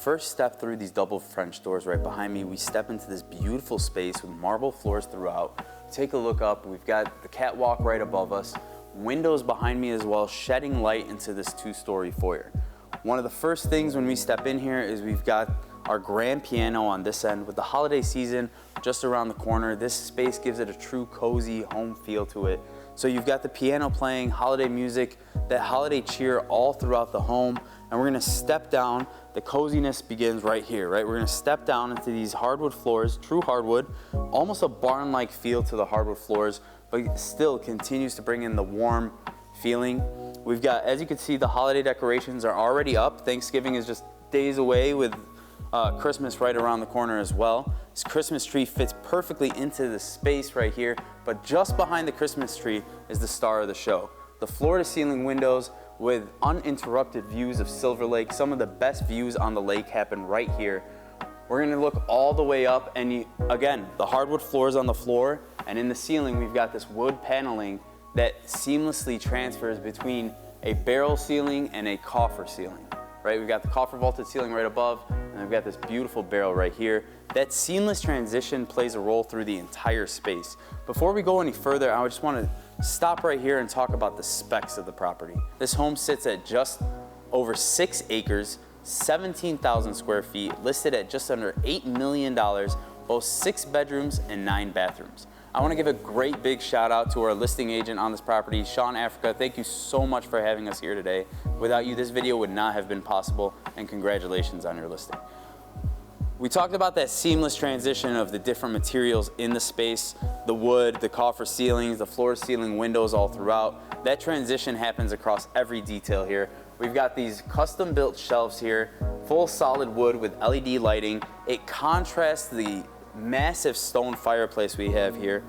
first step through these double French doors right behind me, we step into this beautiful space with marble floors throughout. Take a look up, we've got the catwalk right above us, windows behind me as well, shedding light into this two-story foyer. One of the first things when we step in here is we've got our grand piano on this end. With the holiday season just around the corner, this space gives it a true cozy home feel to it. So you've got the piano playing, holiday music, that holiday cheer all throughout the home. And we're gonna step down. The coziness begins right here, right? We're gonna step down into these hardwood floors, true hardwood, almost a barn-like feel to the hardwood floors, but still continues to bring in the warm feeling. We've got, as you can see, the holiday decorations are already up. Thanksgiving is just days away with Christmas right around the corner as well. This Christmas tree fits perfectly into the space right here, but just behind the Christmas tree is the star of the show. The floor-to-ceiling windows with uninterrupted views of Silver Lake. Some of the best views on the lake happen right here. We're gonna look all the way up, and again, the hardwood floors on the floor, and in the ceiling we've got this wood paneling that seamlessly transfers between a barrel ceiling and a coffer ceiling. Right, we've got the coffer vaulted ceiling right above, and we've got this beautiful barrel right here. That seamless transition plays a role through the entire space. Before we go any further, I just want to stop right here and talk about the specs of the property. This home sits at just over 6 acres, 17,000 square feet, listed at just under $8 million, boasts 6 bedrooms and 9 bathrooms. I want to give a great big shout out to our listing agent on this property, Sean Affrica. Thank you so much for having us here today. Without you, this video would not have been possible, and congratulations on your listing. We talked about that seamless transition of the different materials in the space, the wood, the coffer ceilings, the floor ceiling windows all throughout. That transition happens across every detail here. We've got these custom built shelves here, full solid wood with LED lighting. It contrasts the massive stone fireplace we have here,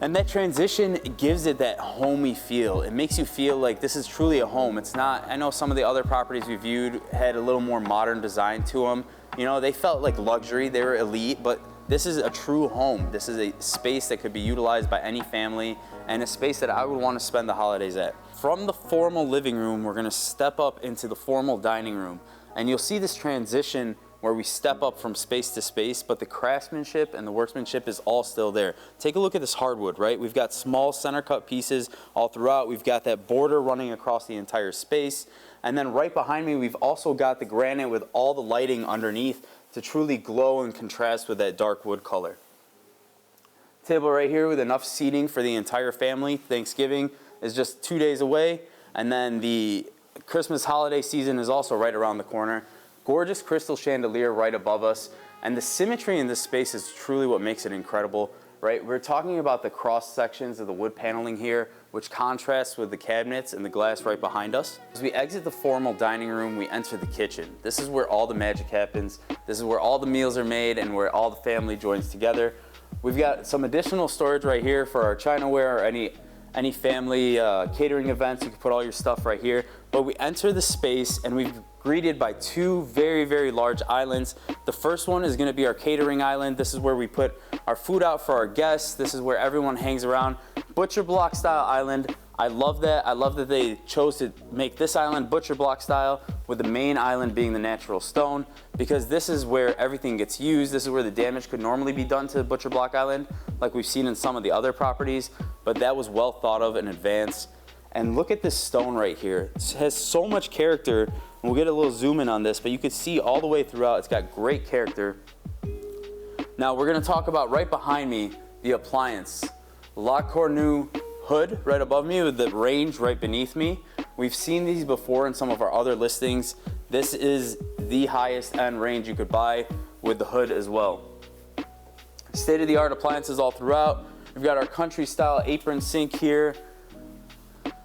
and that transition gives it that homey feel. It makes you feel like this is truly a home. It's not, I know some of the other properties we viewed had a little more modern design to them. You know, they felt like luxury, they were elite, but this is a true home. This is a space that could be utilized by any family, and a space that I would want to spend the holidays at. From the formal living room, we're gonna step up into the formal dining room, and you'll see this transition where we step up from space to space, but the craftsmanship and the workmanship is all still there. Take a look at this hardwood, right? We've got small center cut pieces all throughout. We've got that border running across the entire space. And then right behind me, we've also got the granite with all the lighting underneath to truly glow and contrast with that dark wood color. Table right here with enough seating for the entire family. Thanksgiving is just 2 days away. And then the Christmas holiday season is also right around the corner. Gorgeous crystal chandelier right above us, and the symmetry in this space is truly what makes it incredible, right? We're talking about the cross sections of the wood paneling here, which contrasts with the cabinets and the glass right behind us. As we exit the formal dining room, we enter the kitchen. This is where all the magic happens. This is where all the meals are made and where all the family joins together. We've got some additional storage right here for our chinaware or any family catering events. You can put all your stuff right here. But we enter the space and we've greeted by 2 very, very large islands. The first one is going to be our catering island. This is where we put our food out for our guests. This is where everyone hangs around. Butcher block style island. I love that. I love that they chose to make this island butcher block style, with the main island being the natural stone, because this is where everything gets used. This is where the damage could normally be done to the butcher block island, like we've seen in some of the other properties, but that was well thought of in advance. And look at this stone right here. It has so much character, and we'll get a little zoom in on this, but you can see all the way throughout, it's got great character. Now we're gonna talk about right behind me, the appliance. La Cornue hood right above me with the range right beneath me. We've seen these before in some of our other listings. This is the highest end range you could buy with the hood as well. State-of-the-art appliances all throughout. We've got our country style apron sink here.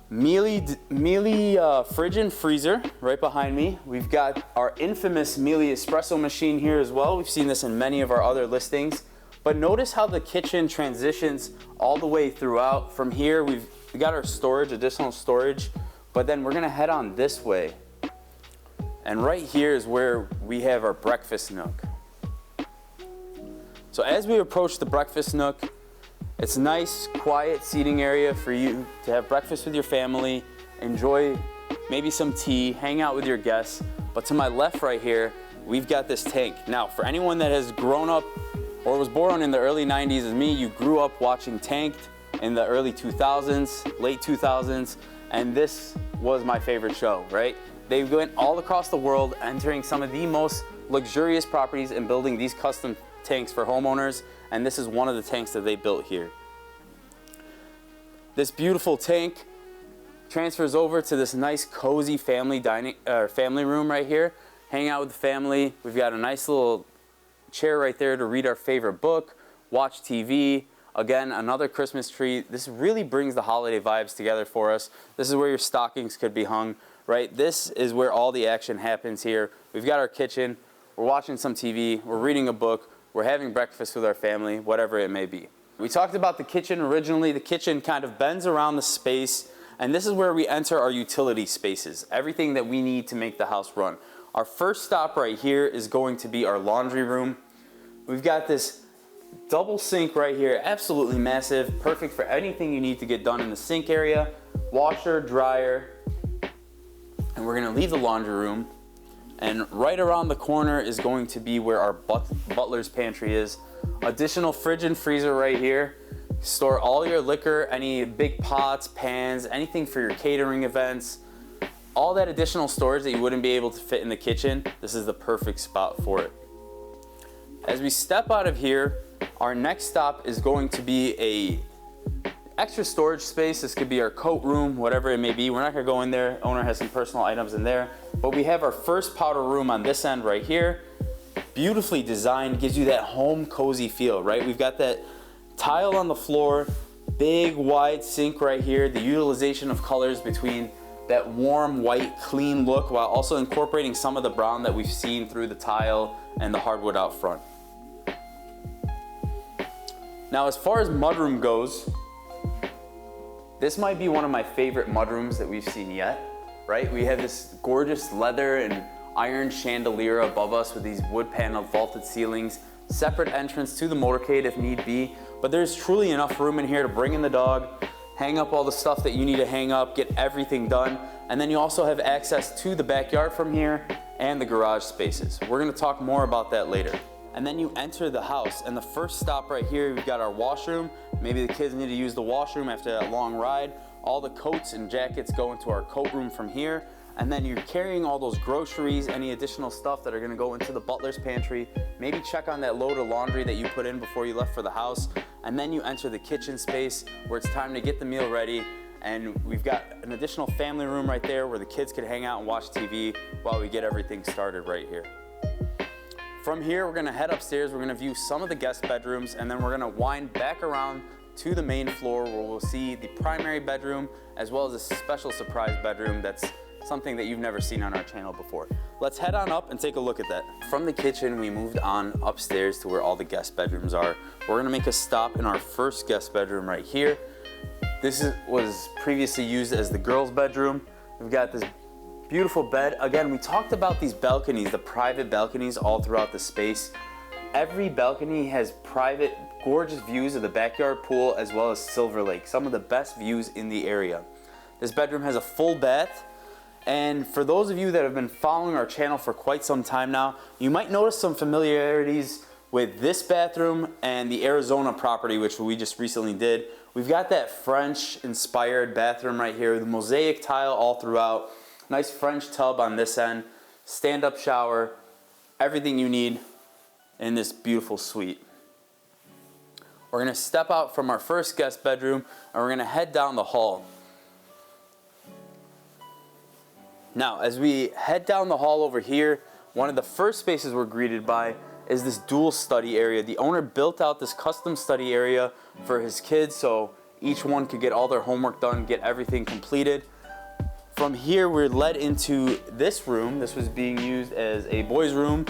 Miele fridge and freezer right behind me. We've got our infamous Miele espresso machine here as well. We've seen this in many of our other listings. But notice how the kitchen transitions all the way throughout. From here, we got our storage, additional storage, but then we're gonna head on this way. And right here is where we have our breakfast nook. So as we approach the breakfast nook, it's a nice, quiet seating area for you to have breakfast with your family, enjoy maybe some tea, hang out with your guests. But to my left right here we've got this tank. Now, for anyone that has grown up or was born in the early 90s as me, you grew up watching Tanked in the early 2000s, late 2000s, and this was my favorite show, right? They went all across the world, entering some of the most luxurious properties and building these custom tanks for homeowners, and this is one of the tanks that they built here. This beautiful tank transfers over to this nice cozy family room right here. Hang out with the family. We've got a nice little chair right there to read our favorite book, watch TV. Again, another Christmas tree. This really brings the holiday vibes together for us. This is where your stockings could be hung, right? This is where all the action happens here. We've got our kitchen. We're watching some TV. We're reading a book. We're having breakfast with our family, whatever it may be. We talked about the kitchen originally. The kitchen kind of bends around the space, and this is where we enter our utility spaces, everything that we need to make the house run. Our first stop right here is going to be our laundry room. We've got this double sink right here, absolutely massive, perfect for anything you need to get done in the sink area, washer, dryer, and we're gonna leave the laundry room. And right around the corner is going to be where our butler's pantry is. Additional fridge and freezer right here. Store all your liquor, any big pots, pans, anything for your catering events. All that additional storage that you wouldn't be able to fit in the kitchen, this is the perfect spot for it. As we step out of here, our next stop is going to be a extra storage space. This could be our coat room, whatever it may be. We're not gonna go in there. Owner has some personal items in there. But we have our first powder room on this end right here. Beautifully designed, gives you that home cozy feel, right? We've got that tile on the floor, big wide sink right here, the utilization of colors between that warm white clean look while also incorporating some of the brown that we've seen through the tile and the hardwood out front. Now, as far as mudroom goes, this might be one of my favorite mudrooms that we've seen yet, right? We have this gorgeous leather and iron chandelier above us with these wood paneled vaulted ceilings, separate entrance to the motorcade if need be, but there's truly enough room in here to bring in the dog, hang up all the stuff that you need to hang up, get everything done, and then you also have access to the backyard from here and the garage spaces. We're gonna talk more about that later. And then you enter the house, and the first stop right here, we've got our washroom. Maybe the kids need to use the washroom after that long ride. All the coats and jackets go into our coat room from here. And then you're carrying all those groceries, any additional stuff that are gonna go into the butler's pantry. Maybe check on that load of laundry that you put in before you left for the house. And then you enter the kitchen space where it's time to get the meal ready. And we've got an additional family room right there where the kids could hang out and watch TV while we get everything started right here. From here, we're gonna head upstairs. We're gonna view some of the guest bedrooms, and then we're gonna wind back around to the main floor where we'll see the primary bedroom as well as a special surprise bedroom that's something that you've never seen on our channel before. Let's head on up and take a look at that. From the kitchen, we moved on upstairs to where all the guest bedrooms are. We're gonna make a stop in our first guest bedroom right here. Was previously used as the girls' bedroom. We've got this beautiful bed. Again, we talked about these balconies, the private balconies all throughout the space. Every balcony has private, gorgeous views of the backyard pool as well as Silver Lake, some of the best views in the area. This bedroom has a full bath. And for those of you that have been following our channel for quite some time now, you might notice some familiarities with this bathroom and the Arizona property, which we just recently did. We've got that French-inspired bathroom right here, the mosaic tile all throughout, nice French tub on this end, stand-up shower, everything you need in this beautiful suite. We're gonna step out from our first guest bedroom and we're gonna head down the hall. Now, as we head down the hall over here, one of the first spaces we're greeted by is this dual study area. The owner built out this custom study area for his kids so each one could get all their homework done, get everything completed. From here, we're led into this room. This was being used as a boys' room.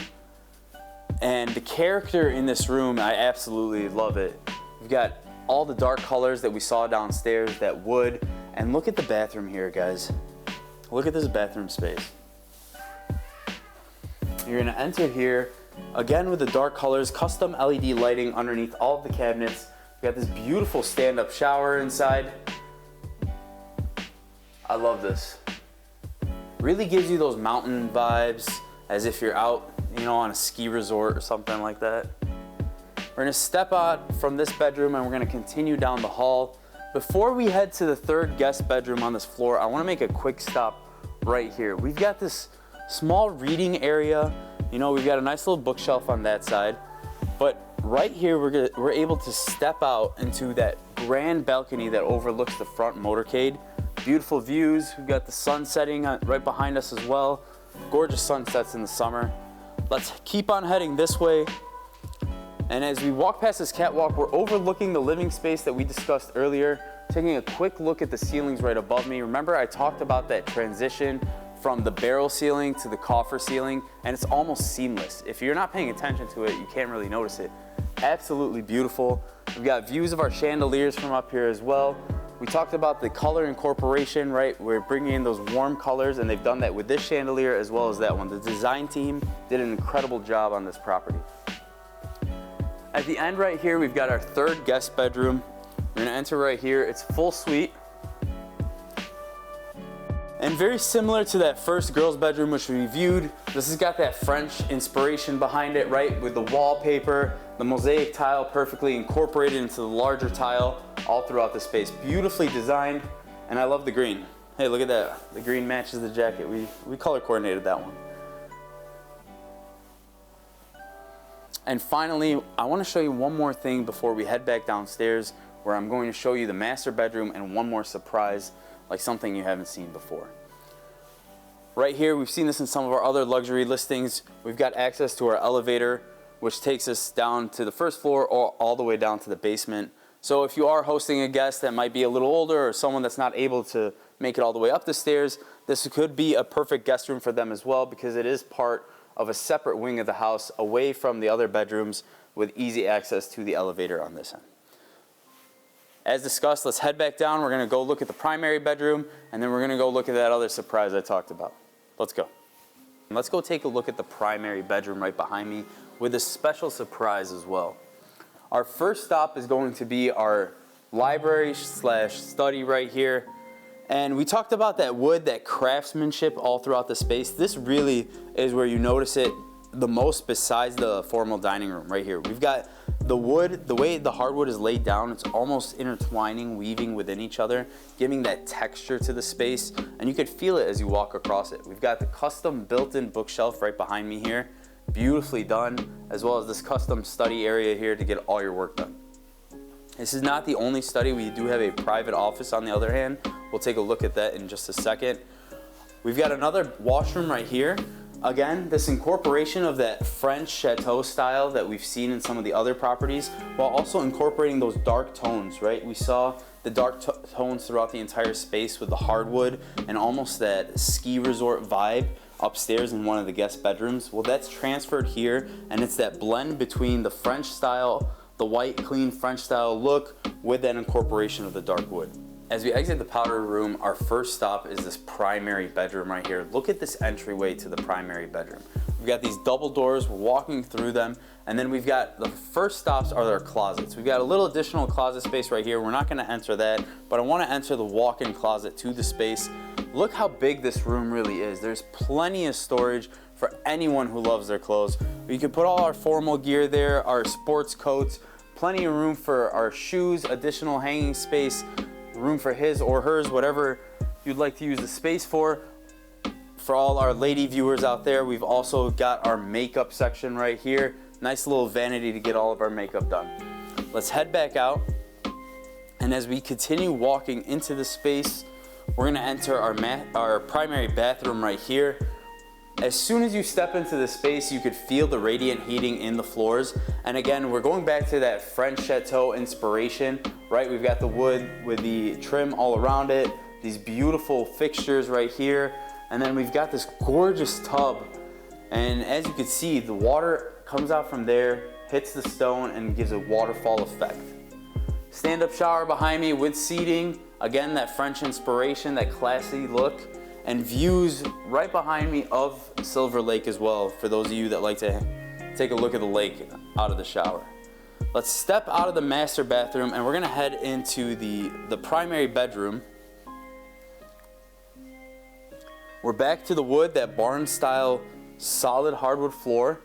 And the character in this room, I absolutely love it. We've got all the dark colors that we saw downstairs, that wood. And look at the bathroom here, guys. Look at this bathroom space. You're gonna enter here, again with the dark colors, custom LED lighting underneath all of the cabinets. We got this beautiful stand-up shower inside. I love this. Really gives you those mountain vibes as if you're out you know, on a ski resort or something like that. We're gonna step out from this bedroom and we're gonna continue down the hall. Before we head to the third guest bedroom on this floor, I wanna make a quick stop right here. We've got this small reading area. You know, we've got a nice little bookshelf on that side. But right here, we're able to step out into that grand balcony that overlooks the front motorcade. Beautiful views. We've got the sun setting right behind us as well. Gorgeous sunsets in the summer. Let's keep on heading this way. And as we walk past this catwalk, we're overlooking the living space that we discussed earlier, taking a quick look at the ceilings right above me. Remember, I talked about that transition from the barrel ceiling to the coffer ceiling, and it's almost seamless. If you're not paying attention to it, you can't really notice it. Absolutely beautiful. We've got views of our chandeliers from up here as well. We talked about the color incorporation, right? We're bringing in those warm colors, and they've done that with this chandelier as well as that one. The design team did an incredible job on this property. At the end right here, we've got our third guest bedroom. We're gonna enter right here. It's full suite. And very similar to that first girls' bedroom which we viewed, this has got that French inspiration behind it, right? With the wallpaper, the mosaic tile perfectly incorporated into the larger tile all throughout the space. Beautifully designed, and I love the green. Hey, look at that. The green matches the jacket. We color coordinated that one. And finally, I want to show you one more thing before we head back downstairs, where I'm going to show you the master bedroom and one more surprise, like something you haven't seen before. Right here, we've seen this in some of our other luxury listings. We've got access to our elevator, which takes us down to the first floor or all the way down to the basement. So if you are hosting a guest that might be a little older or someone that's not able to make it all the way up the stairs, this could be a perfect guest room for them as well, because it is part of a separate wing of the house away from the other bedrooms with easy access to the elevator on this end. As discussed, let's head back down. We're gonna go look at the primary bedroom, and then we're gonna go look at that other surprise I talked about. Let's go. Let's go take a look at the primary bedroom right behind me with a special surprise as well. Our first stop is going to be our library / study right here. And we talked about that wood, that craftsmanship all throughout the space. This really is where you notice it the most besides the formal dining room right here. We've got the wood, the way the hardwood is laid down, it's almost intertwining, weaving within each other, giving that texture to the space, and you could feel it as you walk across it. We've got the custom built-in bookshelf right behind me here, beautifully done, as well as this custom study area here to get all your work done. This is not the only study. We do have a private office on the other hand. We'll take a look at that in just a second. We've got another washroom right here. Again, this incorporation of that French chateau style that we've seen in some of the other properties, while also incorporating those dark tones, right? We saw the dark tones throughout the entire space with the hardwood and almost that ski resort vibe upstairs in one of the guest bedrooms. Well, that's transferred here, and it's that blend between the French style, the white, clean French style look with that incorporation of the dark wood. As we exit the powder room, our first stop is this primary bedroom right here. Look at this entryway to the primary bedroom. We've got these double doors, we're walking through them, and then we've got the first stops are our closets. We've got a little additional closet space right here. We're not gonna enter that, but I wanna enter the walk-in closet to the space. Look how big this room really is. There's plenty of storage for anyone who loves their clothes. We can put all our formal gear there, our sports coats, plenty of room for our shoes, additional hanging space, room for his or hers, whatever you'd like to use the space for. For all our lady viewers out there, we've also got our makeup section right here. Nice little vanity to get all of our makeup done. Let's head back out. And as we continue walking into the space, we're gonna enter our primary bathroom right here. As soon as you step into the space, you could feel the radiant heating in the floors. And again, we're going back to that French chateau inspiration, right? We've got the wood with the trim all around it, these beautiful fixtures right here. And then we've got this gorgeous tub. And as you can see, the water comes out from there, hits the stone, and gives a waterfall effect. Stand-up shower behind me with seating. Again, that French inspiration, that classy look. And views right behind me of Silver Lake as well, for those of you that like to take a look at the lake out of the shower. Let's step out of the master bathroom and we're gonna head into the primary bedroom. We're back to the wood, that barn style solid hardwood floor.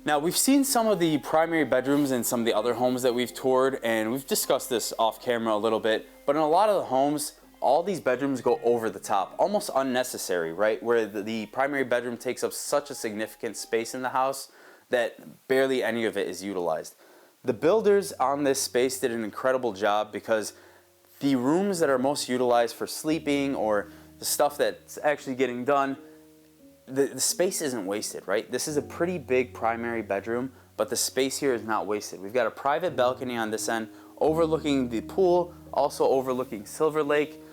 Now, we've seen some of the primary bedrooms in some of the other homes that we've toured, and we've discussed this off camera a little bit, but in a lot of the homes, all these bedrooms go over the top, almost unnecessary, right? Where the primary bedroom takes up such a significant space in the house that barely any of it is utilized. The builders on this space did an incredible job, because the rooms that are most utilized for sleeping or the stuff that's actually getting done, the space isn't wasted, right? This is a pretty big primary bedroom, but the space here is not wasted. We've got a private balcony on this end overlooking the pool, also overlooking Silver Lake,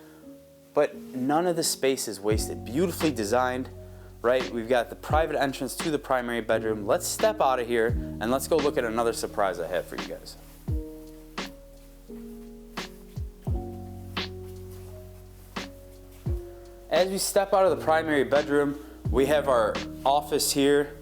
but none of the space is wasted. Beautifully designed, right? We've got the private entrance to the primary bedroom. Let's step out of here and let's go look at another surprise I have for you guys. As we step out of the primary bedroom, we have our office here.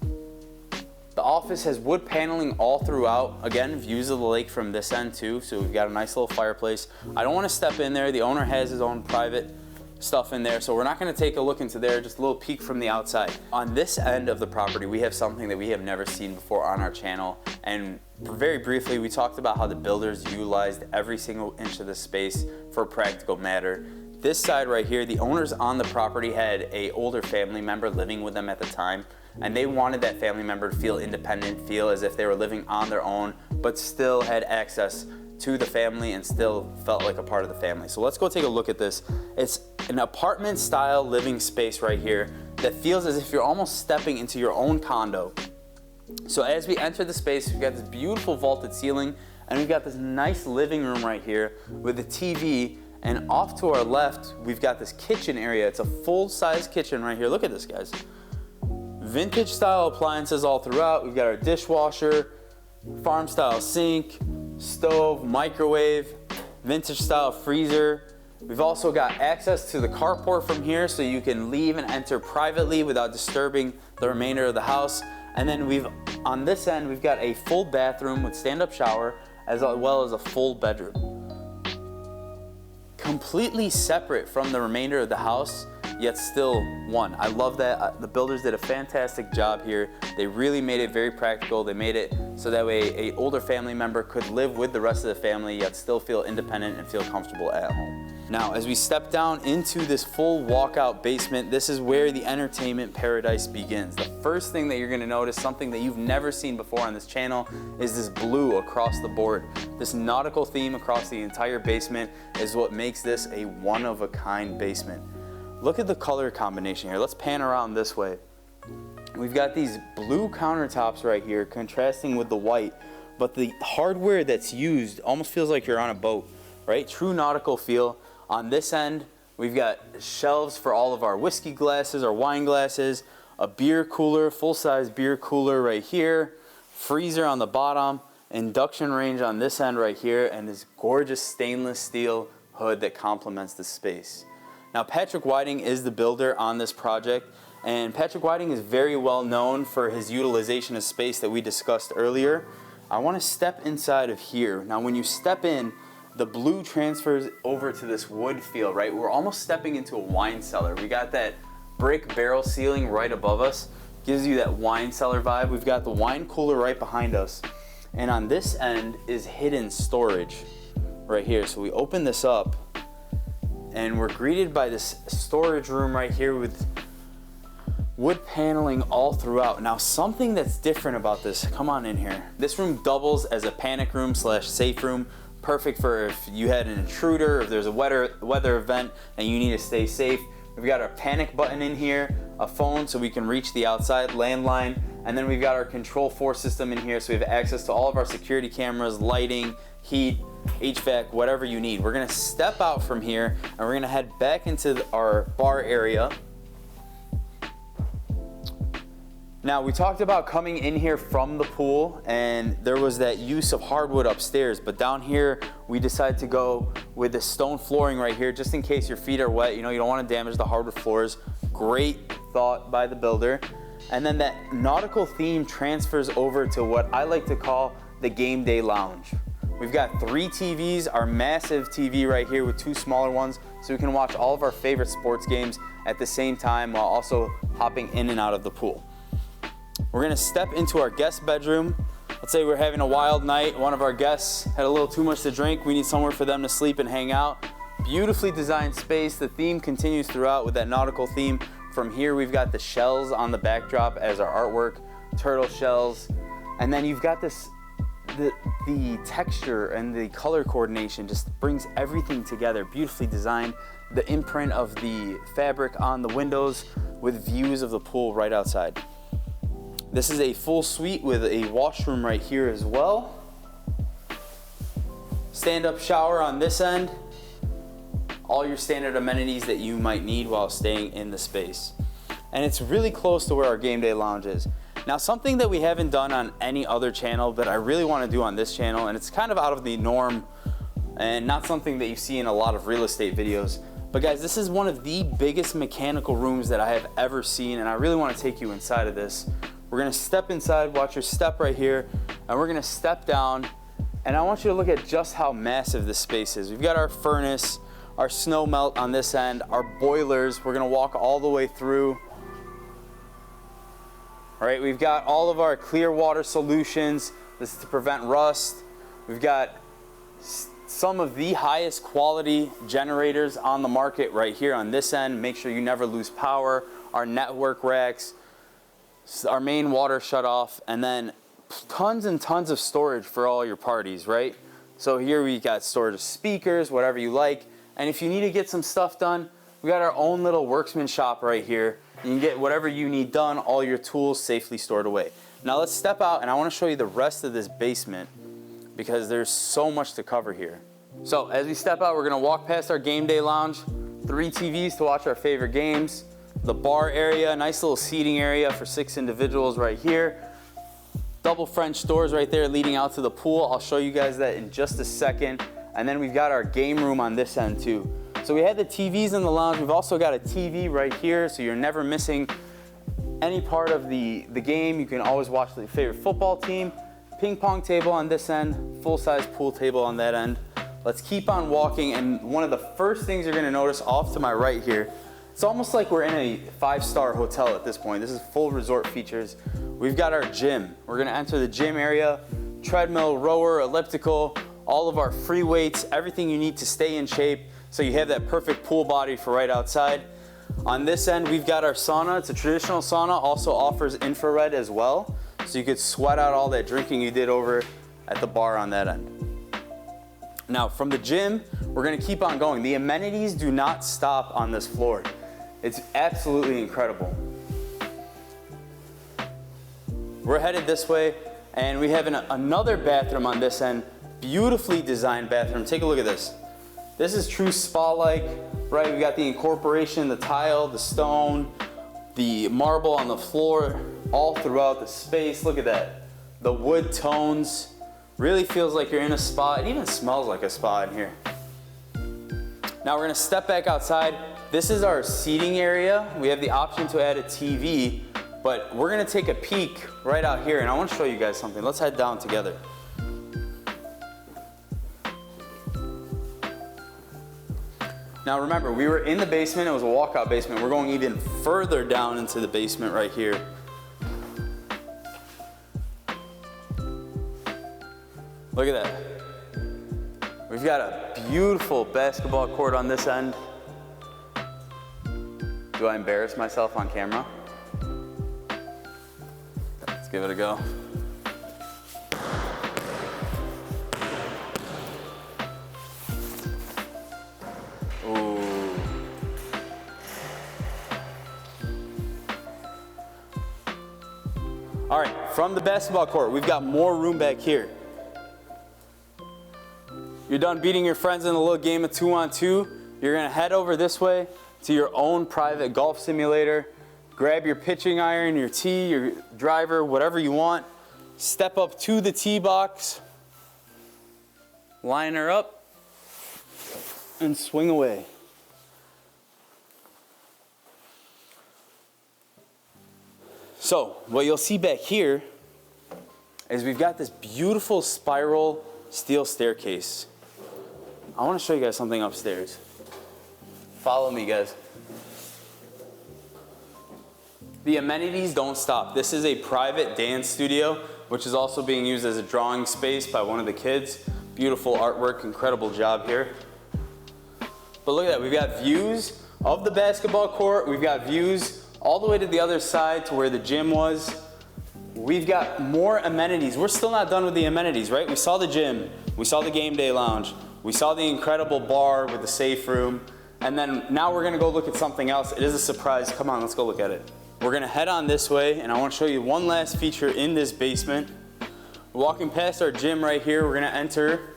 The office has wood paneling all throughout. Again, views of the lake from this end too, so we've got a nice little fireplace. I don't want to step in there. The owner has his own private stuff in there, so we're not going to take a look into there, just a little peek from the outside. On this end of the property, we have something that we have never seen before on our channel, and very briefly, we talked about how the builders utilized every single inch of the space for a practical matter. This side right here, the owners on the property had an older family member living with them at the time, and they wanted that family member to feel independent, feel as if they were living on their own, but still had access to the family and still felt like a part of the family. So let's go take a look at this. It's an apartment style living space right here that feels as if you're almost stepping into your own condo. So as we enter the space, we've got this beautiful vaulted ceiling, and we've got this nice living room right here with a TV. And off to our left, we've got this kitchen area. It's a full-size kitchen right here. Look at this, guys. Vintage style appliances all throughout. We've got our dishwasher, farm style sink, stove, microwave, vintage style freezer. We've also got access to the carport from here, so you can leave and enter privately without disturbing the remainder of the house. And then on this end, we've got a full bathroom with stand-up shower, as well as a full bedroom. Completely separate from the remainder of the house, yet still one. I love that. The builders did a fantastic job here. They really made it very practical. They made it so that way an older family member could live with the rest of the family, yet still feel independent and feel comfortable at home. Now, as we step down into this full walkout basement, this is where the entertainment paradise begins. The first thing that you're gonna notice, something that you've never seen before on this channel, is this blue across the board. This nautical theme across the entire basement is what makes this a one-of-a-kind basement. Look at the color combination here. Let's pan around this way. We've got these blue countertops right here contrasting with the white, but the hardware that's used almost feels like you're on a boat, right? True nautical feel. On this end, we've got shelves for all of our whiskey glasses, our wine glasses, a beer cooler, full-size beer cooler right here, freezer on the bottom, induction range on this end right here, and this gorgeous stainless steel hood that complements the space. Now, Patrick Whiting is the builder on this project, and Patrick Whiting is very well known for his utilization of space that we discussed earlier. I want to step inside of here. Now, when you step in, the blue transfers over to this wood feel, right? We're almost stepping into a wine cellar. We got that brick barrel ceiling right above us. Gives you that wine cellar vibe. We've got the wine cooler right behind us. And on this end is hidden storage right here. So we open this up and we're greeted by this storage room right here with wood paneling all throughout. Now, something that's different about this, come on in here. This room doubles as a panic room / safe room. Perfect for if you had an intruder, if there's a weather event and you need to stay safe. We've got our panic button in here, a phone so we can reach the outside landline, and then we've got our Control 4 system in here so we have access to all of our security cameras, lighting, heat, HVAC, whatever you need. We're gonna step out from here and we're gonna head back into our bar area. Now, we talked about coming in here from the pool, and there was that use of hardwood upstairs, but down here we decided to go with the stone flooring right here just in case your feet are wet. You know, you don't want to damage the hardwood floors. Great thought by the builder. And then that nautical theme transfers over to what I like to call the game day lounge. We've got 3 TVs, our massive TV right here with 2 smaller ones, so we can watch all of our favorite sports games at the same time while also hopping in and out of the pool. We're gonna step into our guest bedroom. Let's say we're having a wild night, one of our guests had a little too much to drink, we need somewhere for them to sleep and hang out. Beautifully designed space. The theme continues throughout with that nautical theme. From here we've got the shells on the backdrop as our artwork, turtle shells, and then you've got this, the texture and the color coordination just brings everything together, beautifully designed. The imprint of the fabric on the windows with views of the pool right outside. This is a full suite with a washroom right here as well. Stand-up shower on this end. All your standard amenities that you might need while staying in the space. And it's really close to where our game day lounge is. Now, something that we haven't done on any other channel, but I really want to do on this channel, and it's kind of out of the norm and not something that you see in a lot of real estate videos. But guys, this is one of the biggest mechanical rooms that I have ever seen, and I really want to take you inside of this. We're gonna step inside, watch your step right here, and we're gonna step down, and I want you to look at just how massive this space is. We've got our furnace, our snow melt on this end, our boilers. We're gonna walk all the way through. All right, we've got all of our clear water solutions. This is to prevent rust. We've got some of the highest quality generators on the market right here on this end. Make sure you never lose power. Our network racks, our main water shut off, and then tons and tons of storage for all your parties, right? So here we got storage of speakers, whatever you like. And if you need to get some stuff done, we got our own little worksman shop right here. You can get whatever you need done, all your tools safely stored away. Now let's step out and I want to show you the rest of this basement because there's so much to cover here. So as we step out, we're going to walk past our game day lounge, 3 TVs to watch our favorite games, the bar area, nice little seating area for 6 individuals right here. Double French doors right there leading out to the pool. I'll show you guys that in just a second. And then we've got our game room on this end too. So we had the TVs in the lounge. We've also got a TV right here, so you're never missing any part of the game. You can always watch your favorite football team. Ping pong table on this end, full-size pool table on that end. Let's keep on walking, and one of the first things you're gonna notice off to my right here, it's almost like we're in a 5-star hotel at this point. This is full resort features. We've got our gym. We're gonna enter the gym area, treadmill, rower, elliptical, all of our free weights, everything you need to stay in shape so you have that perfect pool body for right outside. On this end, we've got our sauna. It's a traditional sauna, also offers infrared as well, so you could sweat out all that drinking you did over at the bar on that end. Now, from the gym, we're gonna keep on going. The amenities do not stop on this floor. It's absolutely incredible. We're headed this way, and we have another bathroom on this end, beautifully designed bathroom. Take a look at this. This is true spa-like, right? We got the incorporation, the tile, the stone, the marble on the floor, all throughout the space. Look at that. The wood tones. Really feels like you're in a spa. It even smells like a spa in here. Now we're gonna step back outside. This is our seating area. We have the option to add a TV, but we're gonna take a peek right out here, and I wanna show you guys something. Let's head down together. Now remember, we were in the basement. It was a walkout basement. We're going even further down into the basement right here. Look at that. We've got a beautiful basketball court on this end. Do I embarrass myself on camera? Let's give it a go. Ooh. All right, from the basketball court, we've got more room back here. You're done beating your friends in a little game of 2-on-2. You're gonna head over this way to your own private golf simulator. Grab your pitching iron, your tee, your driver, whatever you want. Step up to the tee box, line her up, and swing away. So what you'll see back here is we've got this beautiful spiral steel staircase. I want to show you guys something upstairs. Follow me, guys. The amenities don't stop. This is a private dance studio, which is also being used as a drawing space by one of the kids. Beautiful artwork, incredible job here. But look at that, we've got views of the basketball court. We've got views all the way to the other side to where the gym was. We've got more amenities. We're still not done with the amenities, right? We saw the gym, we saw the game day lounge, we saw the incredible bar with the safe room, and then now we're gonna go look at something else. It is a surprise. Come on, let's go look at it. We're gonna head on this way, and I wanna show you one last feature in this basement. Walking past our gym right here, we're gonna enter.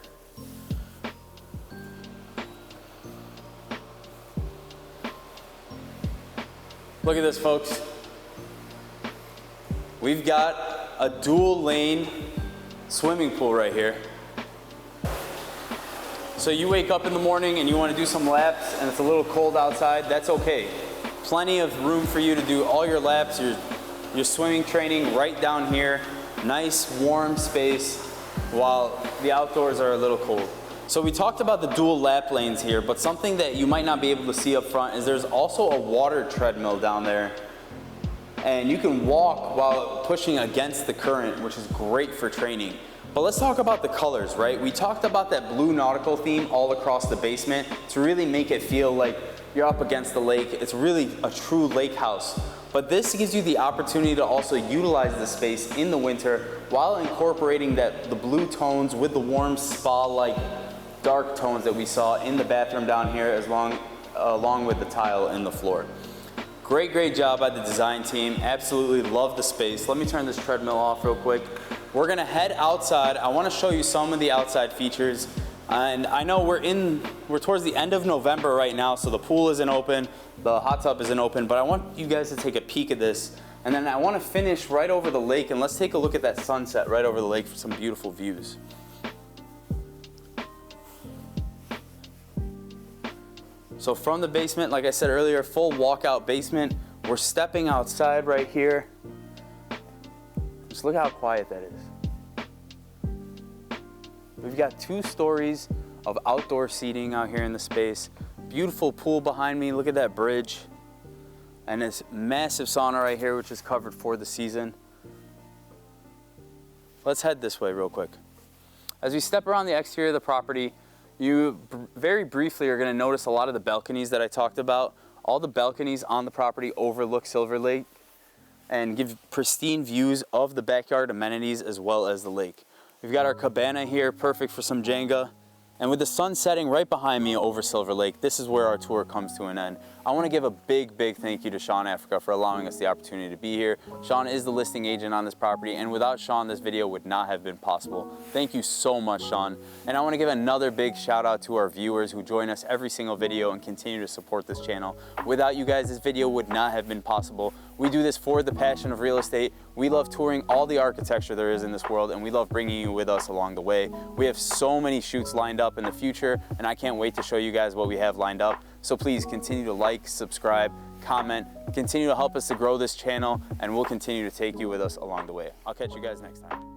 Look at this, folks. We've got a dual lane swimming pool right here. So you wake up in the morning and you want to do some laps and it's a little cold outside, that's okay. Plenty of room for you to do all your laps, your swimming training right down here. Nice warm space while the outdoors are a little cold. So we talked about the dual lap lanes here, but something that you might not be able to see up front is there's also a water treadmill down there. And you can walk while pushing against the current, which is great for training. But let's talk about the colors, right? We talked about that blue nautical theme all across the basement to really make it feel like you're up against the lake. It's really a true lake house. But this gives you the opportunity to also utilize the space in the winter while incorporating the blue tones with the warm spa-like dark tones that we saw in the bathroom down here along with the tile in the floor. Great job by the design team. Absolutely love the space. Let me turn this treadmill off real quick. We're gonna head outside. I wanna show you some of the outside features. And I know we're towards the end of November right now, so the pool isn't open, the hot tub isn't open, but I want you guys to take a peek at this. And then I wanna finish right over the lake, and let's take a look at that sunset right over the lake for some beautiful views. So from the basement, like I said earlier, full walkout basement. We're stepping outside right here. Just look how quiet that is. We've got 2 stories of outdoor seating out here in the space. Beautiful pool behind me, look at that bridge. And this massive sauna right here, which is covered for the season. Let's head this way real quick. As we step around the exterior of the property, you very briefly are going to notice a lot of the balconies that I talked about. All the balconies on the property overlook Silver Lake and give pristine views of the backyard amenities as well as the lake. We've got our cabana here, perfect for some Jenga. And with the sun setting right behind me over Silver Lake, this is where our tour comes to an end. I want to give a big thank you to Sean Affrica for allowing us the opportunity to be here. Sean is the listing agent on this property, and without Sean, this video would not have been possible. Thank you so much, Sean. And I want to give another big shout out to our viewers who join us every single video and continue to support this channel. Without you guys, this video would not have been possible. We do this for the passion of real estate. We love touring all the architecture there is in this world, and we love bringing you with us along the way. We have so many shoots lined up in the future, and I can't wait to show you guys what we have lined up. So please continue to like, subscribe, comment, continue to help us to grow this channel, and we'll continue to take you with us along the way. I'll catch you guys next time.